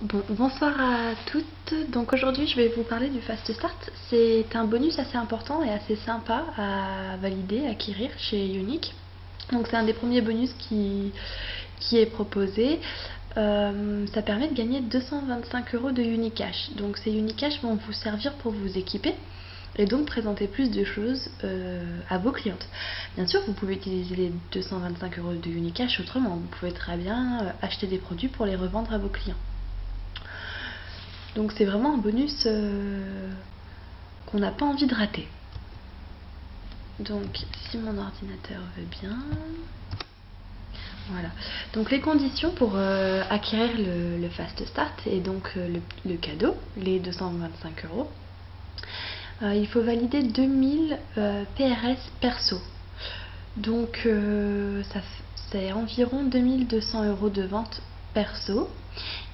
Bonsoir à toutes. Donc aujourd'hui je vais vous parler du Fast Start. C'est un bonus assez important et assez sympa à valider, à acquérir chez Unique. Donc c'est un des premiers bonus qui est proposé. Ça permet de gagner 225 € de Unicash. Donc ces Unicash vont vous servir pour vous équiper et donc présenter plus de choses à vos clientes. Bien sûr, vous pouvez utiliser les 225 € de Unicash autrement. Vous pouvez très bien acheter des produits pour les revendre à vos clients. Donc c'est vraiment un bonus qu'on n'a pas envie de rater. Donc si mon ordinateur veut bien... Voilà. Donc les conditions pour acquérir le Fast Start et donc le cadeau, les 225 €. Il faut valider 2000 PRS perso. Donc c'est environ 2200 € de vente perso.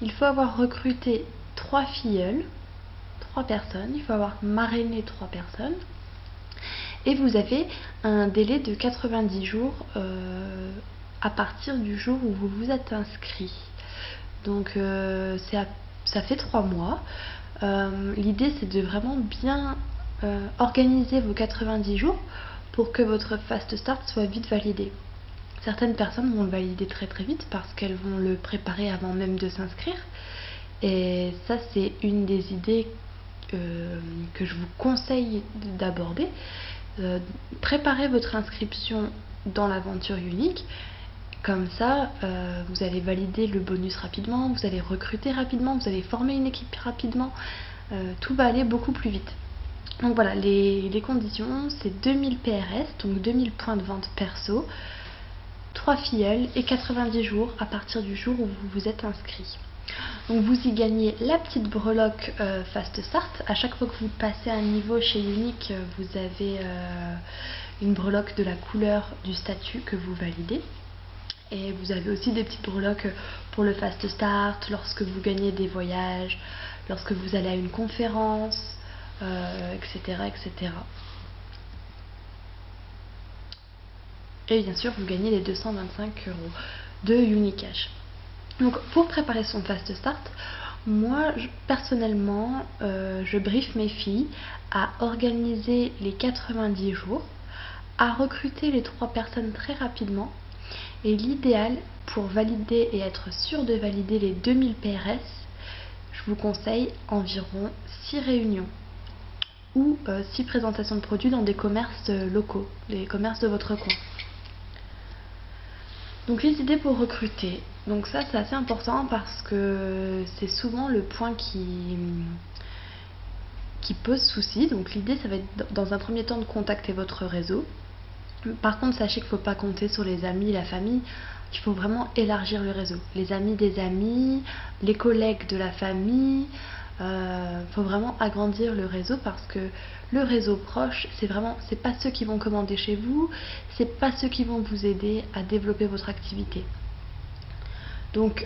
Il faut avoir recruté 3 filleuls, 3 personnes. Il faut avoir marrainé 3 personnes. Et vous avez un délai de 90 jours à partir du jour où vous vous êtes inscrit. Donc ça fait 3 mois. L'idée c'est de vraiment bien organiser vos 90 jours pour que votre Fast Start soit vite validé. Certaines personnes vont le valider très très vite parce qu'elles vont le préparer avant même de s'inscrire. Et ça c'est une des idées que je vous conseille d'aborder. Préparez votre inscription dans l'aventure Unique. Comme ça, vous allez valider le bonus rapidement, vous allez recruter rapidement, vous allez former une équipe rapidement. Tout va aller beaucoup plus vite. Donc voilà, les conditions, c'est 2000 PRS, donc 2000 points de vente perso, 3 filleuls et 90 jours à partir du jour où vous vous êtes inscrit. Donc vous y gagnez la petite breloque Fast Start. À chaque fois que vous passez un niveau chez Unique, vous avez une breloque de la couleur du statut que vous validez. Et vous avez aussi des petites breloques pour le Fast Start, lorsque vous gagnez des voyages, lorsque vous allez à une conférence, etc., etc. Et bien sûr, vous gagnez les 225 € de Unicash. Donc pour préparer son Fast Start, moi personnellement, je briefe mes filles à organiser les 90 jours, à recruter les 3 personnes très rapidement. Et l'idéal pour valider et être sûr de valider les 2000 PRS, je vous conseille environ 6 réunions ou 6 présentations de produits dans des commerces locaux, les commerces de votre coin. Donc les idées pour recruter, donc ça c'est assez important parce que c'est souvent le point qui pose souci. Donc l'idée ça va être dans un premier temps de contacter votre réseau. Par contre sachez qu'il ne faut pas compter sur les amis, la famille. Il faut vraiment élargir le réseau. Les amis des amis, les collègues de la famille. Faut vraiment agrandir le réseau parce que le réseau proche, c'est pas ceux qui vont commander chez vous, c'est pas ceux qui vont vous aider à développer votre activité. Donc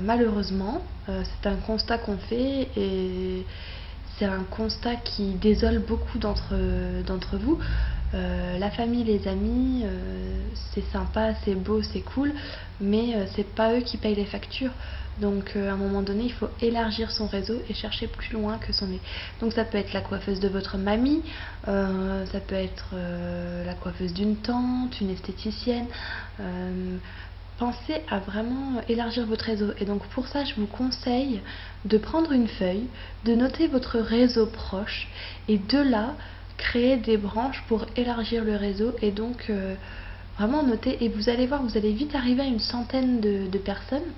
malheureusement, c'est un constat qu'on fait et c'est un constat qui désole beaucoup d'entre vous. La famille, les amis, c'est sympa, c'est beau, c'est cool, mais c'est pas eux qui payent les factures. Donc à un moment donné, il faut élargir son réseau et chercher plus loin que son nez. Donc ça peut être la coiffeuse de votre mamie, ça peut être la coiffeuse d'une tante, une esthéticienne. Pensez à vraiment élargir votre réseau. Et donc pour ça, je vous conseille de prendre une feuille, de noter votre réseau proche et de là, créer des branches pour élargir le réseau et donc vraiment noter. Et vous allez voir, vous allez vite arriver à une centaine de personnes.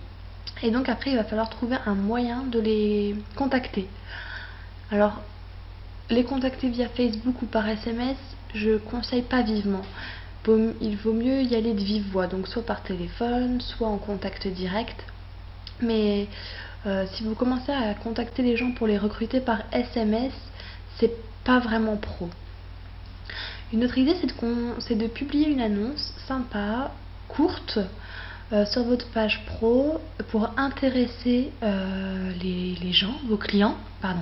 Et donc après, il va falloir trouver un moyen de les contacter. Alors, les contacter via Facebook ou par SMS, je conseille pas vivement. Il vaut mieux y aller de vive voix, donc soit par téléphone, soit en contact direct. Mais si vous commencez à contacter les gens pour les recruter par SMS, c'est pas vraiment pro. Une autre idée, c'est de publier une annonce sympa, courte, sur votre page pro pour intéresser les gens, vos clients, pardon.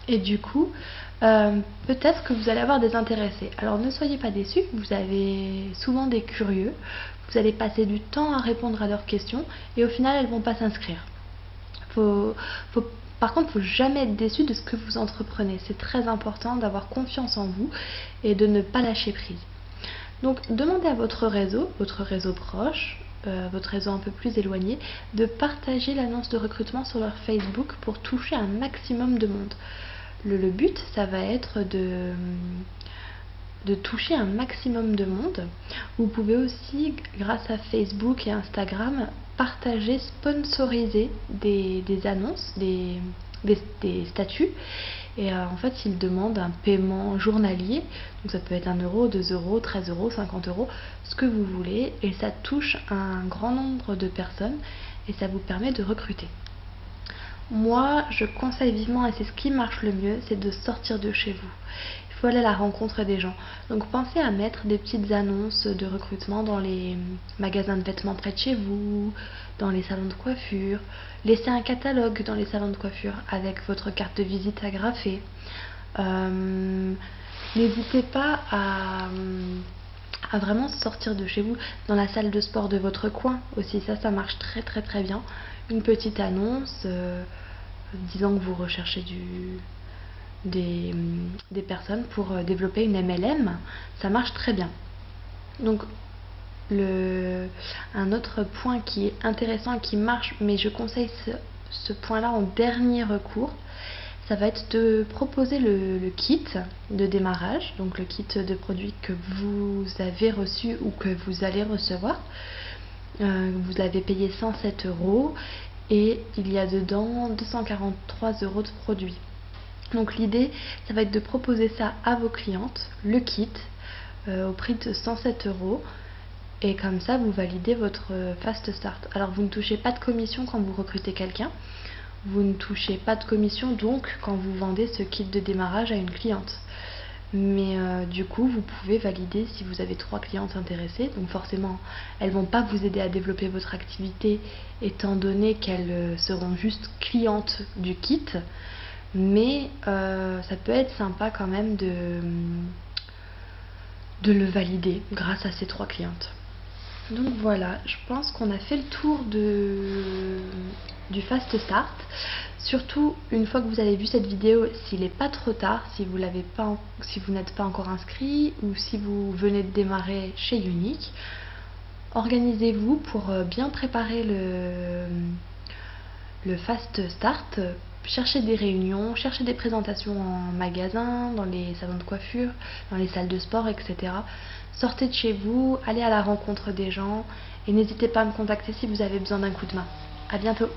Et du coup, peut-être que vous allez avoir des intéressés. Alors ne soyez pas déçus, vous avez souvent des curieux, vous allez passer du temps à répondre à leurs questions et au final elles ne vont pas s'inscrire. Par contre, il ne faut jamais être déçu de ce que vous entreprenez. C'est très important d'avoir confiance en vous et de ne pas lâcher prise. Donc, demandez à votre réseau proche, votre réseau un peu plus éloigné, de partager l'annonce de recrutement sur leur Facebook pour toucher un maximum de monde. Le but, ça va être de toucher un maximum de monde. Vous pouvez aussi, grâce à Facebook et Instagram, partager, sponsoriser des annonces, des statuts. Et en fait, ils demandent un paiement journalier. Donc ça peut être 1 euro, 2 euros, 13 euros, 50 euros, ce que vous voulez. Et ça touche un grand nombre de personnes et ça vous permet de recruter. Moi, je conseille vivement, et c'est ce qui marche le mieux, c'est de sortir de chez vous. Il faut aller à la rencontre des gens. Donc pensez à mettre des petites annonces de recrutement dans les magasins de vêtements près de chez vous, dans les salons de coiffure. Laissez un catalogue dans les salons de coiffure avec votre carte de visite agrafée. N'hésitez pas à vraiment sortir de chez vous, dans la salle de sport de votre coin aussi, ça marche très très très bien. Une petite annonce disant que vous recherchez des personnes pour développer une MLM, ça marche très bien. Donc un autre point qui est intéressant et qui marche, mais je conseille ce point-là en dernier recours, ça va être de proposer le kit de démarrage, donc le kit de produits que vous avez reçu ou que vous allez recevoir. Vous avez payé 107 euros et il y a dedans 243 euros de produits. Donc l'idée, ça va être de proposer ça à vos clientes, le kit, au prix de 107 euros. Et comme ça, vous validez votre Fast Start. Alors, vous ne touchez pas de commission quand vous recrutez quelqu'un. Vous ne touchez pas de commission donc quand vous vendez ce kit de démarrage à une cliente. Mais du coup, vous pouvez valider si vous avez 3 clientes intéressées. Donc forcément, elles ne vont pas vous aider à développer votre activité étant donné qu'elles seront juste clientes du kit. Mais ça peut être sympa quand même de le valider grâce à ces 3 clientes. Donc voilà, je pense qu'on a fait le tour du Fast Start. Surtout, une fois que vous avez vu cette vidéo, s'il n'est pas trop tard, si vous n'êtes pas encore inscrit ou si vous venez de démarrer chez Unique, organisez-vous pour bien préparer le Fast Start. Cherchez des réunions, cherchez des présentations en magasin, dans les salons de coiffure, dans les salles de sport, etc. Sortez de chez vous, allez à la rencontre des gens et n'hésitez pas à me contacter si vous avez besoin d'un coup de main. À bientôt!